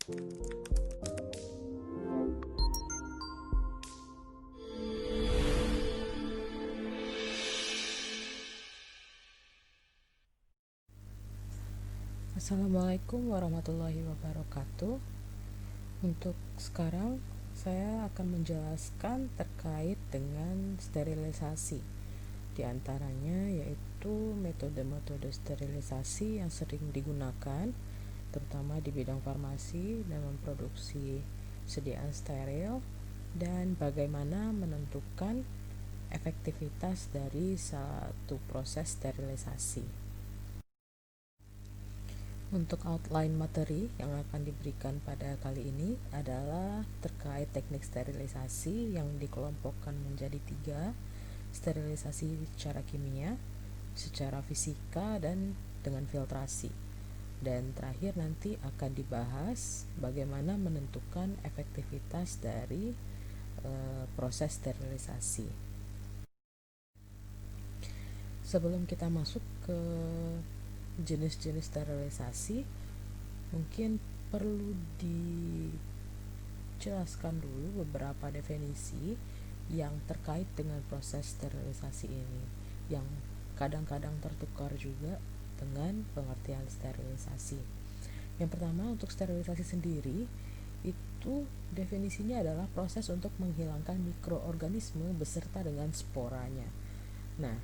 Assalamualaikum warahmatullahi wabarakatuh. Untuk sekarang saya akan menjelaskan terkait dengan sterilisasi. Di antaranya yaitu metode-metode sterilisasi yang sering digunakan terutama di bidang farmasi dan memproduksi sediaan steril, dan bagaimana menentukan efektivitas dari satu proses sterilisasi. Untuk outline materi yang akan diberikan pada kali ini adalah terkait teknik sterilisasi yang dikelompokkan menjadi 3: sterilisasi secara kimia, secara fisika, dan dengan filtrasi. Dan terakhir nanti akan dibahas bagaimana menentukan efektivitas dari proses sterilisasi. Sebelum kita masuk ke jenis-jenis sterilisasi, mungkin perlu dijelaskan dulu beberapa definisi yang terkait dengan proses sterilisasi ini, yang kadang-kadang tertukar juga dengan pengertian sterilisasi. Yang pertama, untuk sterilisasi sendiri itu definisinya adalah proses untuk menghilangkan mikroorganisme beserta dengan sporanya. Nah,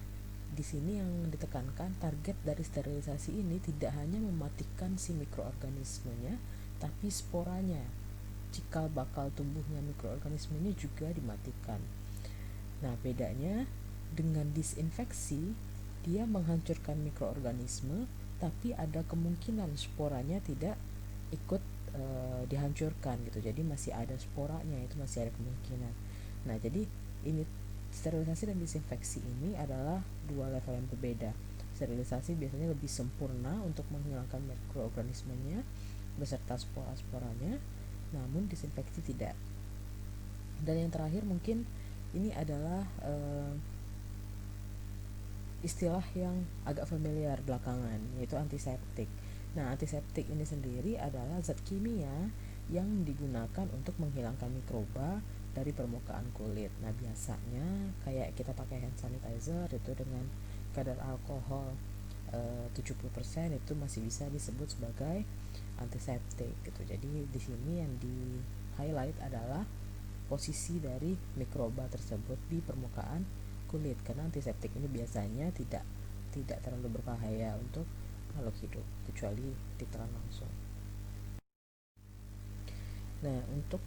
di sini yang ditekankan, target dari sterilisasi ini tidak hanya mematikan si mikroorganismenya, tapi sporanya, cikal bakal tumbuhnya mikroorganismenya juga dimatikan. Nah, bedanya dengan disinfeksi, dia menghancurkan mikroorganisme, tapi ada kemungkinan sporanya tidak ikut dihancurkan gitu. Jadi masih ada sporanya, itu masih ada kemungkinan. Nah, jadi ini sterilisasi dan disinfeksi ini adalah dua level yang berbeda. Sterilisasi biasanya lebih sempurna untuk menghilangkan mikroorganismenya beserta spora-sporanya, namun disinfeksi tidak. Dan yang terakhir mungkin ini adalah istilah yang agak familiar belakangan, yaitu antiseptik. Nah, antiseptik ini sendiri adalah zat kimia yang digunakan untuk menghilangkan mikroba dari permukaan kulit. Nah, biasanya kayak kita pakai hand sanitizer itu dengan kadar alkohol 70% itu masih bisa disebut sebagai antiseptik gitu. Jadi di sini yang di highlight adalah posisi dari mikroba tersebut di permukaan kulit, karena antiseptik ini biasanya tidak terlalu berbahaya untuk makhluk hidup kecuali ditelan langsung. Nah, untuk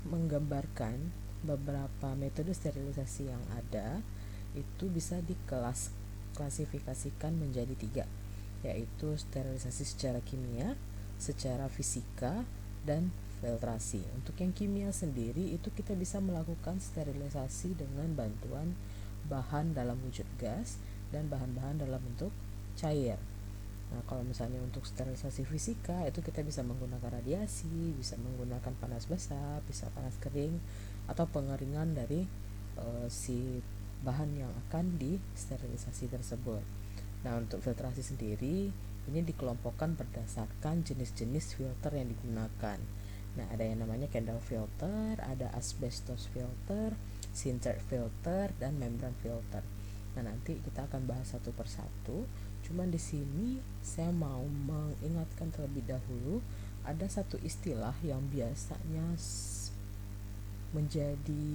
menggambarkan beberapa metode sterilisasi yang ada, itu bisa diklasifikasikan menjadi 3, yaitu sterilisasi secara kimia, secara fisika, dan filtrasi. Untuk yang kimia sendiri itu kita bisa melakukan sterilisasi dengan bantuan bahan dalam wujud gas dan bahan-bahan dalam bentuk cair. Nah, kalau misalnya untuk sterilisasi fisika itu kita bisa menggunakan radiasi, bisa menggunakan panas basah, bisa panas kering, atau pengeringan dari si bahan yang akan disterilisasi tersebut. Nah, untuk filtrasi sendiri ini dikelompokkan berdasarkan jenis-jenis filter yang digunakan. Nah, ada yang namanya candle filter, ada asbestos filter, sinter filter, dan membran filter. Nah, nanti kita akan bahas satu persatu. Cuman di sini saya mau mengingatkan terlebih dahulu ada satu istilah yang biasanya menjadi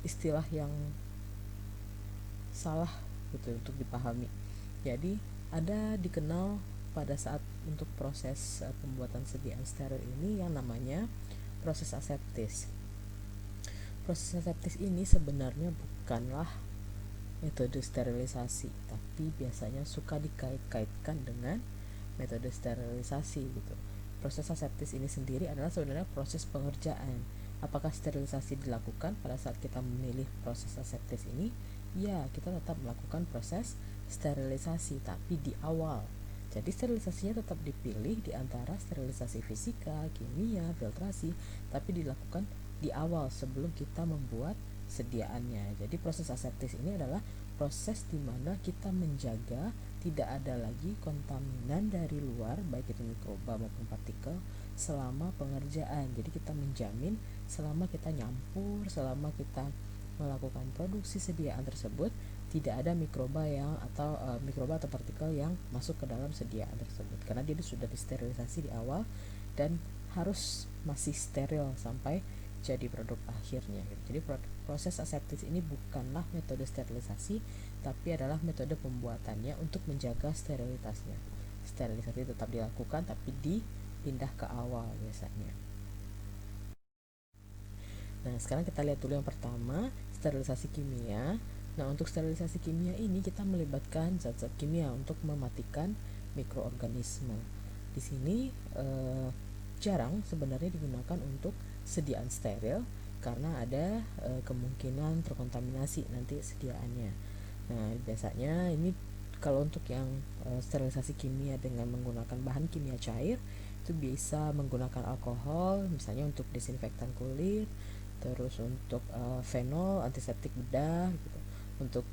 istilah yang salah gitu untuk dipahami. Jadi ada dikenal pada saat untuk proses pembuatan sediaan steril ini yang namanya proses aseptis. Proses aseptis ini sebenarnya bukanlah metode sterilisasi, tapi biasanya suka dikait-kaitkan dengan metode sterilisasi gitu. Proses aseptis ini sendiri adalah sebenarnya proses pengerjaan. Apakah sterilisasi dilakukan pada saat kita memilih proses aseptis ini? Ya, kita tetap melakukan proses sterilisasi, tapi di awal. Jadi sterilisasinya tetap dipilih di antara sterilisasi fisika, kimia, filtrasi, tapi dilakukan di awal sebelum kita membuat sediaannya. Jadi proses aseptis ini adalah proses di mana kita menjaga tidak ada lagi kontaminan dari luar, baik itu mikroba maupun partikel, selama pengerjaan. Jadi kita menjamin selama kita nyampur, selama kita melakukan produksi sediaan tersebut, tidak ada mikroba atau partikel yang masuk ke dalam sediaan tersebut, karena dia sudah disterilisasi di awal dan harus masih steril sampai jadi produk akhirnya. Jadi proses aseptis ini bukanlah metode sterilisasi, tapi adalah metode pembuatannya untuk menjaga sterilitasnya. Sterilisasi tetap dilakukan tapi dipindah ke awal biasanya. Nah, sekarang kita lihat dulu yang pertama, sterilisasi kimia. Nah, untuk sterilisasi kimia ini kita melibatkan zat-zat kimia untuk mematikan mikroorganisme. Di sini jarang sebenarnya digunakan untuk sediaan steril karena ada kemungkinan terkontaminasi nanti sediaannya. Nah, biasanya ini kalau untuk yang sterilisasi kimia dengan menggunakan bahan kimia cair itu bisa menggunakan alkohol, misalnya untuk disinfektan kulit, terus untuk fenol antiseptik bedah gitu, untuk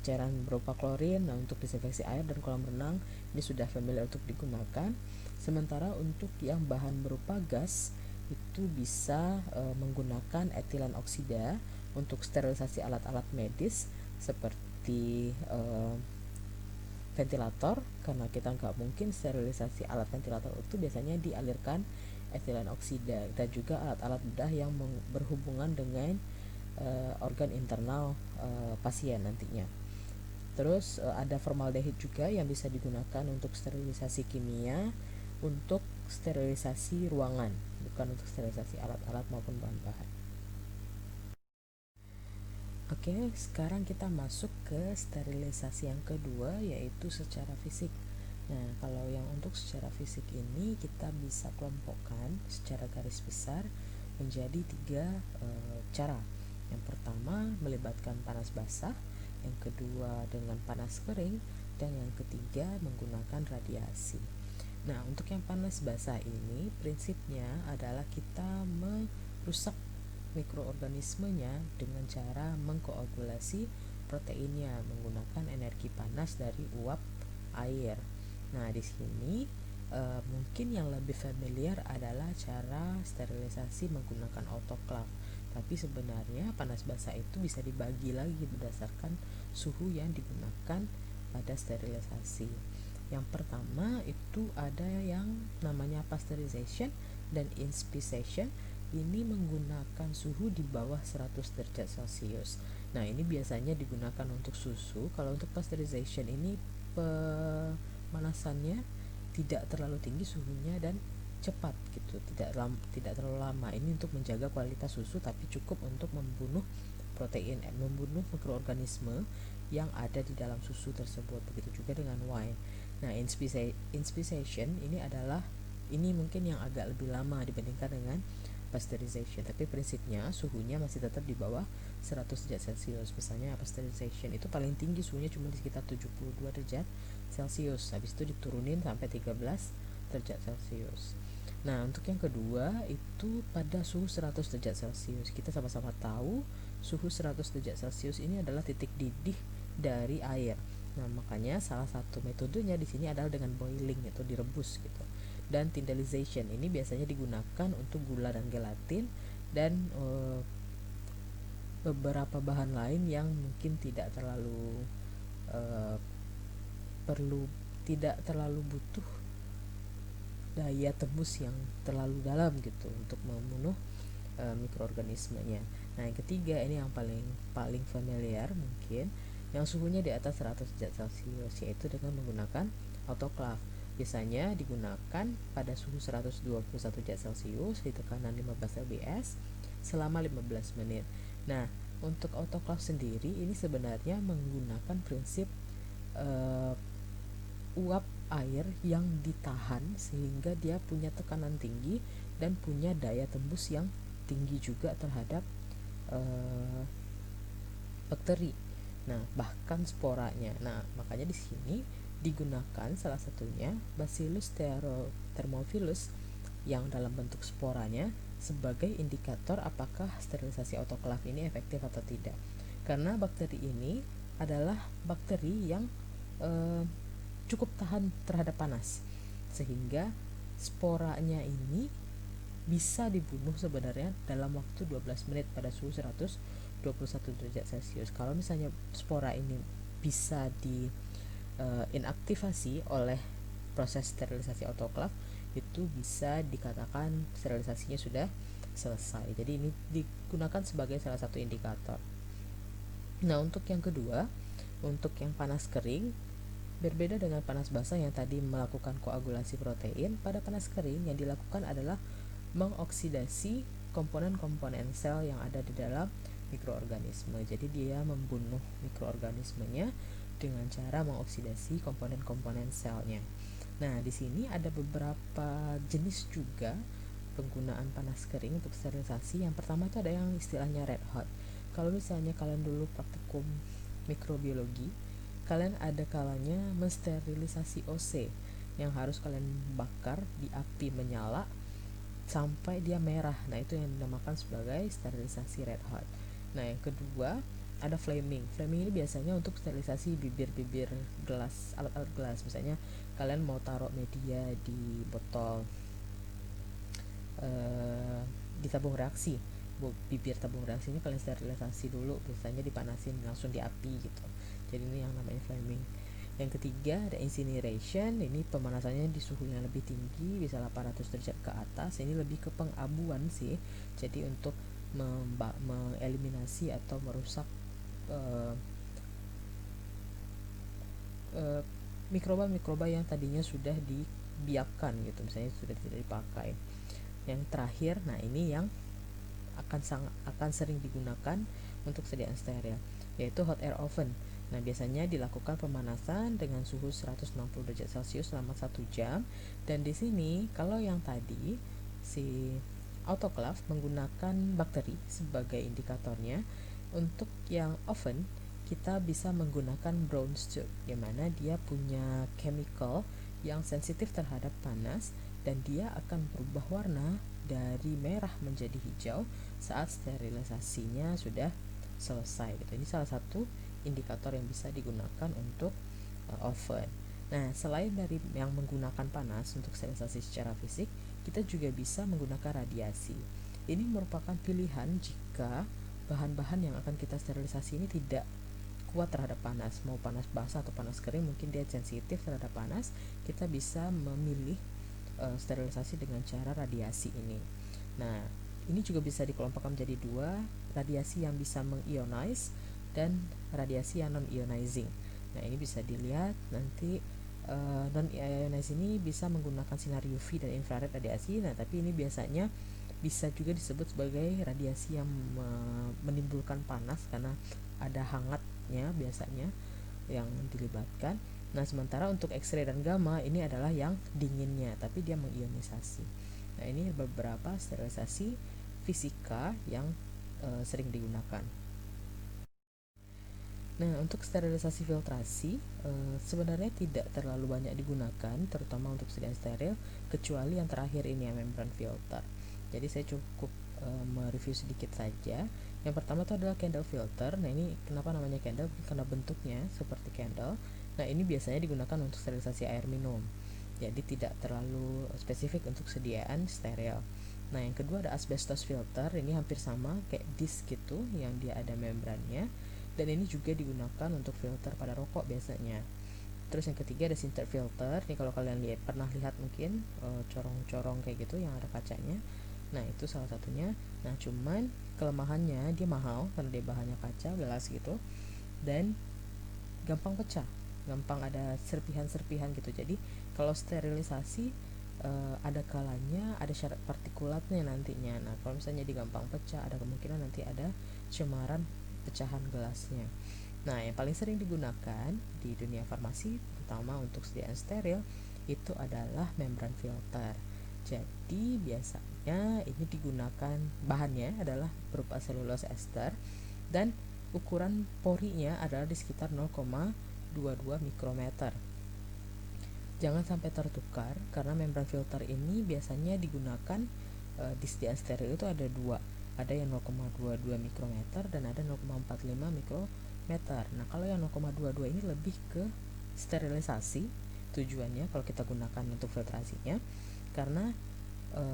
cairan berupa klorin. Nah, untuk disinfeksi air dan kolam renang ini sudah familiar untuk digunakan. Sementara untuk yang bahan berupa gas itu bisa menggunakan etilen oksida untuk sterilisasi alat-alat medis seperti ventilator, karena kita nggak mungkin sterilisasi alat ventilator itu biasanya dialirkan etilen oksida, dan juga alat-alat bedah yang berhubungan dengan organ internal pasien nantinya. Terus ada formaldehid juga yang bisa digunakan untuk sterilisasi kimia, untuk sterilisasi ruangan, bukan untuk sterilisasi alat-alat maupun bahan-bahan. Oke, sekarang kita masuk ke sterilisasi yang kedua, yaitu secara fisik. Nah, kalau yang untuk secara fisik ini kita bisa kelompokkan secara garis besar menjadi tiga cara. Yang pertama melibatkan panas basah, yang kedua dengan panas kering, dan yang ketiga menggunakan radiasi. Nah, untuk yang panas basah ini prinsipnya adalah kita merusak mikroorganismenya dengan cara mengkoagulasi proteinnya menggunakan energi panas dari uap air. Nah, di sini mungkin yang lebih familiar adalah cara sterilisasi menggunakan autoclave. Tapi sebenarnya panas basah itu bisa dibagi lagi berdasarkan suhu yang digunakan pada sterilisasi. Yang pertama itu ada yang namanya pasteurization dan inspisation. Ini menggunakan suhu di bawah 100 derajat Celcius. Nah, ini biasanya digunakan untuk susu. Kalau untuk pasteurization ini pemanasannya tidak terlalu tinggi suhunya dan cepat gitu, tidak terlalu lama. Ini untuk menjaga kualitas susu, tapi cukup untuk membunuh protein, membunuh mikroorganisme yang ada di dalam susu tersebut. Begitu juga dengan wine. Nah, inspisation ini mungkin yang agak lebih lama dibandingkan dengan pasteurization, tapi prinsipnya suhunya masih tetap di bawah 100 derajat Celcius. Misalnya pasteurization itu paling tinggi suhunya cuma di sekitar 72 derajat Celcius, habis itu diturunin sampai 13 derajat Celcius. Nah, untuk yang kedua itu pada suhu 100 derajat Celcius. Kita sama-sama tahu suhu 100 derajat Celcius ini adalah titik didih dari air. Nah, makanya salah satu metodenya di sini adalah dengan boiling atau direbus gitu. Dan tyndallization ini biasanya digunakan untuk gula dan gelatin dan beberapa bahan lain yang mungkin tidak terlalu tidak terlalu butuh daya tembus yang terlalu dalam gitu untuk membunuh mikroorganismenya. Nah, yang ketiga ini yang paling familiar mungkin, yang suhunya di atas 100 derajat Celcius, yaitu dengan menggunakan autoclave. Biasanya digunakan pada suhu 121 derajat Celcius di tekanan 15 lbs selama 15 menit. Nah, untuk autoclave sendiri ini sebenarnya menggunakan prinsip uap air yang ditahan sehingga dia punya tekanan tinggi dan punya daya tembus yang tinggi juga terhadap bakteri. Nah, bahkan sporanya. Nah, makanya di sini digunakan salah satunya Bacillus thermophilus yang dalam bentuk sporanya sebagai indikator apakah sterilisasi autoclave ini efektif atau tidak. Karena bakteri ini adalah bakteri yang cukup tahan terhadap panas, sehingga sporanya ini bisa dibunuh sebenarnya dalam waktu 12 menit pada suhu 121 derajat Celcius. Kalau misalnya spora ini bisa inaktivasi oleh proses sterilisasi autoklav, itu bisa dikatakan sterilisasinya sudah selesai. Jadi ini digunakan sebagai salah satu indikator. Nah, untuk yang kedua, untuk yang panas kering, berbeda dengan panas basah yang tadi melakukan koagulasi protein. Pada panas kering yang dilakukan adalah mengoksidasi komponen-komponen sel yang ada di dalam mikroorganisme. Jadi dia membunuh mikroorganismenya dengan cara mengoksidasi komponen-komponen selnya. Nah, di sini ada beberapa jenis juga penggunaan panas kering untuk sterilisasi. Yang pertama itu ada yang istilahnya red hot. Kalau misalnya kalian dulu praktikum mikrobiologi, kalian ada kalanya mensterilisasi OC yang harus kalian bakar di api menyala sampai dia merah. Nah, itu yang dinamakan sebagai sterilisasi red hot. Nah, yang kedua ada flaming. Flaming ini biasanya untuk sterilisasi bibir-bibir gelas, alat-alat gelas. Misalnya kalian mau taruh media di botol di tabung reaksi, bibir tabung reaksinya kalian sterilisasi dulu, biasanya dipanasin langsung di api gitu. Jadi ini yang namanya flaming. Yang ketiga ada incineration. Ini pemanasannya di suhu yang lebih tinggi, bisa 800 derajat ke atas. Ini lebih ke pengabuan sih. Jadi untuk mengeliminasi atau merusak mikroba-mikroba yang tadinya sudah dibiarkan gitu, misalnya sudah tidak dipakai. Yang terakhir, nah ini yang akan sering digunakan untuk sediaan steril, yaitu hot air oven. Nah, biasanya dilakukan pemanasan dengan suhu 160 derajat Celcius selama 1 jam. Dan di sini kalau yang tadi si autoclave menggunakan bakteri sebagai indikatornya, untuk yang oven kita bisa menggunakan brown stew, di mana dia punya chemical yang sensitif terhadap panas dan dia akan berubah warna dari merah menjadi hijau saat sterilisasinya sudah selesai gitu. Ini salah satu indikator yang bisa digunakan untuk oven. Nah, selain dari yang menggunakan panas untuk sterilisasi secara fisik, kita juga bisa menggunakan radiasi. Ini merupakan pilihan jika bahan-bahan yang akan kita sterilisasi ini tidak kuat terhadap panas, mau panas basah atau panas kering, mungkin dia sensitif terhadap panas. Kita bisa memilih sterilisasi dengan cara radiasi ini. Nah, ini juga bisa dikelompokkan menjadi dua, radiasi yang bisa mengionize dan radiasi yang non-ionizing. Nah, ini bisa dilihat nanti. Non-ionizing ini bisa menggunakan sinar UV dan infrared radiasi. Nah, tapi ini biasanya bisa juga disebut sebagai radiasi yang menimbulkan panas karena ada hangatnya biasanya yang dilibatkan. Nah, sementara untuk X-ray dan gamma ini adalah yang dinginnya, tapi dia mengionisasi. Nah, ini beberapa sterilisasi fisika yang sering digunakan. Nah, untuk sterilisasi filtrasi sebenarnya tidak terlalu banyak digunakan, terutama untuk sediaan steril, kecuali yang terakhir ini ya, membran filter. Jadi saya cukup mereview sedikit saja. Yang pertama itu adalah candle filter. Nah, ini kenapa namanya candle? Karena bentuknya seperti candle. Nah, ini biasanya digunakan untuk sterilisasi air minum. Jadi tidak terlalu spesifik untuk sediaan steril. Nah, yang kedua ada asbestos filter. Ini hampir sama kayak disk gitu, yang dia ada membrannya. Dan ini juga digunakan untuk filter pada rokok biasanya. Terus yang ketiga ada sinter filter. Ini kalau kalian pernah lihat mungkin corong-corong kayak gitu yang ada kacanya. Nah, itu salah satunya. Nah, cuman kelemahannya dia mahal karena dia bahannya kaca, gelas gitu, dan gampang pecah, gampang ada serpihan-serpihan gitu. Jadi kalau sterilisasi ada kalanya ada syarat partikulatnya nantinya. Nah, kalau misalnya dia gampang pecah, ada kemungkinan nanti ada cemaran pecahan gelasnya. Nah, yang paling sering digunakan di dunia farmasi, terutama untuk sediaan steril, itu adalah membran filter. Jadi biasanya ini digunakan, bahannya adalah berupa selulose ester dan ukuran porinya adalah di sekitar 0,22 mikrometer. Jangan sampai tertukar karena membran filter ini biasanya digunakan di sediaan steril itu ada dua. Ada yang 0,22 mikrometer dan ada 0,45 mikrometer. Nah, kalau yang 0,22 ini lebih ke sterilisasi tujuannya kalau kita gunakan untuk filtrasinya, karena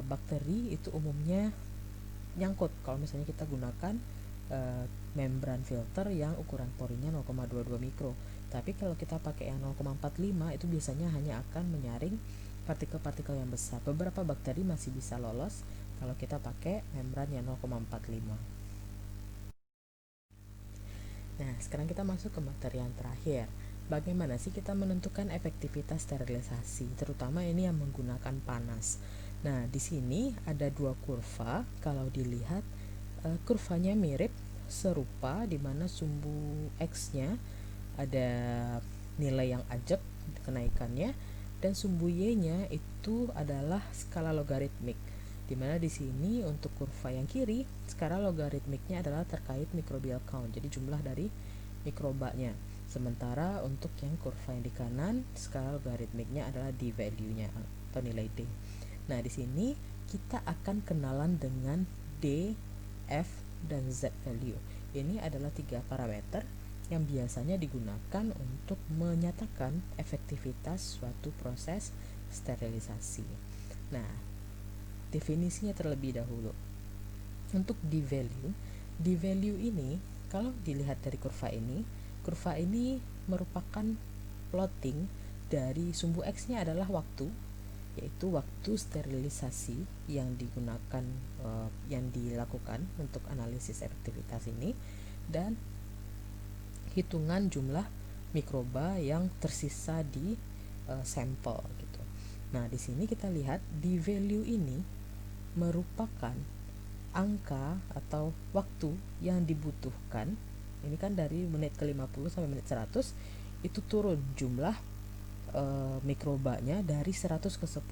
bakteri itu umumnya nyangkut kalau misalnya kita gunakan membran filter yang ukuran porinya 0,22 mikro. Tapi kalau kita pakai yang 0,45 itu biasanya hanya akan menyaring partikel-partikel yang besar. Beberapa bakteri masih bisa lolos kalau kita pakai membran yang 0,45. Nah, sekarang kita masuk ke materi yang terakhir. Bagaimana sih kita menentukan efektivitas sterilisasi, terutama ini yang menggunakan panas. Nah, di sini ada dua kurva. Kalau dilihat kurvanya mirip, serupa, di mana sumbu X-nya ada nilai yang ajak kenaikannya, dan sumbu Y-nya itu adalah skala logaritmik. Dimana di sini untuk kurva yang kiri, skala logaritmiknya adalah terkait microbial count, jadi jumlah dari mikrobanya. Sementara untuk yang kurva yang di kanan, skala logaritmiknya adalah D value-nya atau nilai D. Nah, di sini kita akan kenalan dengan D, F, dan Z value. Ini adalah 3 parameter yang biasanya digunakan untuk menyatakan efektivitas suatu proses sterilisasi. Nah, definisinya terlebih dahulu. Untuk D value ini kalau dilihat dari kurva ini merupakan plotting dari sumbu X-nya adalah waktu, yaitu waktu sterilisasi yang digunakan yang dilakukan untuk analisis efektivitas ini, dan hitungan jumlah mikroba yang tersisa di sampel gitu. Nah, di sini kita lihat D value ini merupakan angka atau waktu yang dibutuhkan. Ini kan dari menit ke 50 sampai menit 100 itu turun jumlah mikrobanya dari 100 ke 10.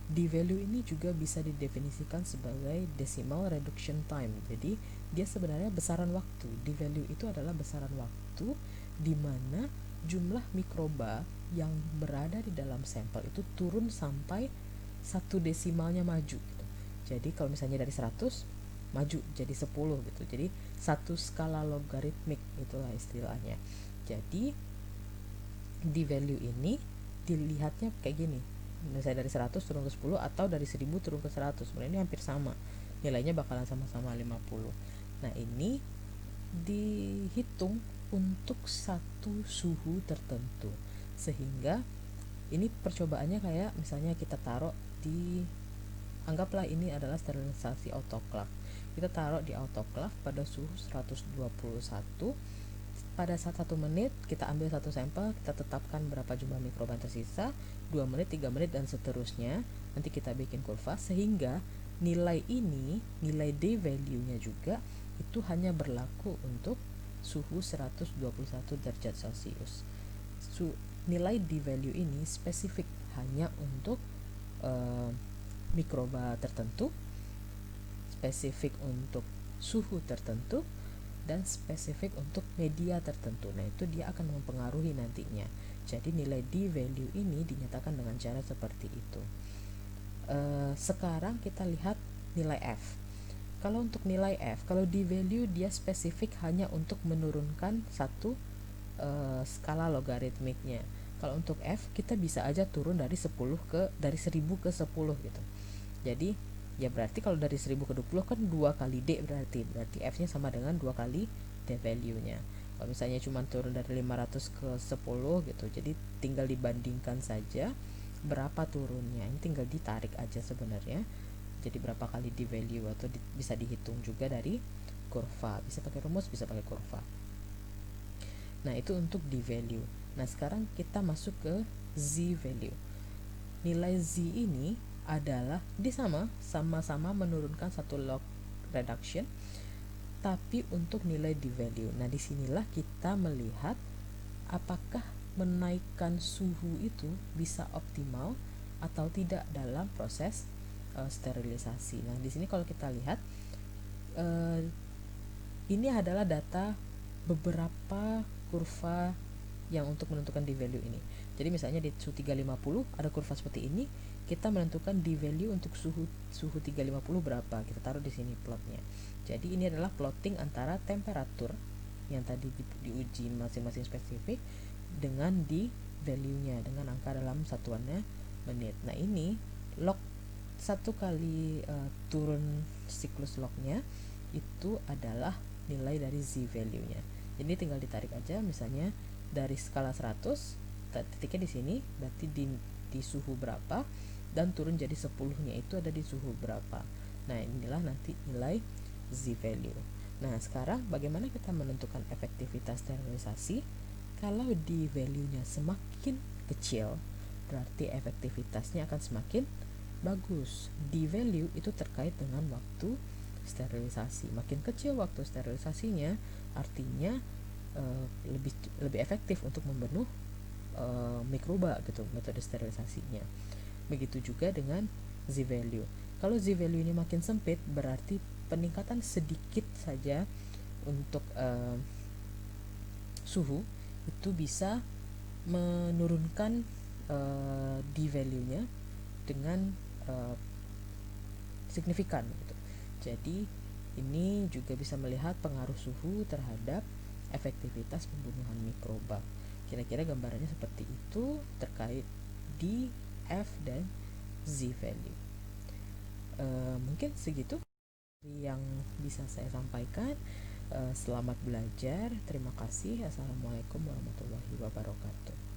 D value ini juga bisa didefinisikan sebagai decimal reduction time. Jadi dia sebenarnya besaran waktu. D value itu adalah besaran waktu di mana jumlah mikroba yang berada di dalam sampel itu turun sampai 1 desimalnya maju gitu. Jadi kalau misalnya dari 100 maju jadi 10 gitu. Jadi satu skala logaritmik itulah istilahnya. Jadi D value ini dilihatnya kayak gini. Misalnya dari 100 turun ke 10 atau dari 1000 turun ke 100. Sebenarnya ini hampir sama. Nilainya bakalan sama-sama 50. Nah, ini dihitung untuk satu suhu tertentu. Sehingga ini percobaannya kayak misalnya kita taruh di, anggaplah ini adalah sterilisasi autoclave. Kita taruh di autoclave pada suhu 121. Pada saat 1 menit kita ambil satu sampel, kita tetapkan berapa jumlah mikroba yang tersisa, 2 menit, 3 menit, dan seterusnya. Nanti kita bikin kurva sehingga nilai ini, nilai D value-nya juga itu hanya berlaku untuk suhu 121 derajat Celcius. Nilai D value ini spesifik hanya untuk mikroba tertentu, spesifik untuk suhu tertentu, dan spesifik untuk media tertentu. Nah, itu dia akan mempengaruhi nantinya. Jadi nilai D value ini dinyatakan dengan cara seperti itu. Sekarang kita lihat nilai F. Kalau untuk nilai F, kalau D value dia spesifik hanya untuk menurunkan satu skala logaritmiknya. Kalau untuk F kita bisa aja turun dari 10 dari 1000 ke 10 gitu. Jadi ya berarti kalau dari 1000 ke 20 kan 2 kali D, berarti F-nya sama dengan 2 kali D value-nya. Kalau misalnya cuma turun dari 500 ke 10 gitu, jadi tinggal dibandingkan saja berapa turunnya. Ini tinggal ditarik aja sebenarnya. Jadi berapa kali D value, atau bisa dihitung juga dari kurva. Bisa pakai rumus, bisa pakai kurva. Nah, itu untuk D value. Nah, sekarang kita masuk ke Z value. Nilai Z ini adalah sama-sama menurunkan satu log reduction, tapi untuk nilai D value. Nah, disinilah kita melihat apakah menaikkan suhu itu bisa optimal atau tidak dalam proses sterilisasi. Nah, di sini kalau kita lihat ini adalah data beberapa kurva yang untuk menentukan D value ini. Jadi misalnya di suhu 350 ada kurva seperti ini, kita menentukan D value untuk suhu 350 berapa. Kita taruh di sini plotnya. Jadi ini adalah plotting antara temperatur yang tadi diuji masing-masing spesifik dengan di value-nya dengan angka dalam satuannya menit. Nah, ini log satu kali turun siklus lognya itu adalah nilai dari z value-nya. Jadi tinggal ditarik aja, misalnya dari skala 100, titiknya di sini, berarti di suhu berapa, dan turun jadi 10-nya itu ada di suhu berapa. Nah, inilah nanti nilai z value. Nah, sekarang bagaimana kita menentukan efektivitas sterilisasi? Kalau di value-nya semakin kecil, berarti efektivitasnya akan semakin bagus. D value itu terkait dengan waktu sterilisasi. Makin kecil waktu sterilisasinya, artinya lebih efektif untuk membunuh mikroba gitu, metode sterilisasinya. Begitu juga dengan z value. Kalau z value ini makin sempit, berarti peningkatan sedikit saja untuk suhu itu bisa menurunkan d value-nya dengan signifikan gitu. Jadi ini juga bisa melihat pengaruh suhu terhadap efektivitas pembunuhan mikroba. Kira-kira gambarannya seperti itu terkait D, F, dan Z value. Mungkin segitu yang bisa saya sampaikan. Selamat belajar. Terima kasih. Assalamualaikum warahmatullahi wabarakatuh.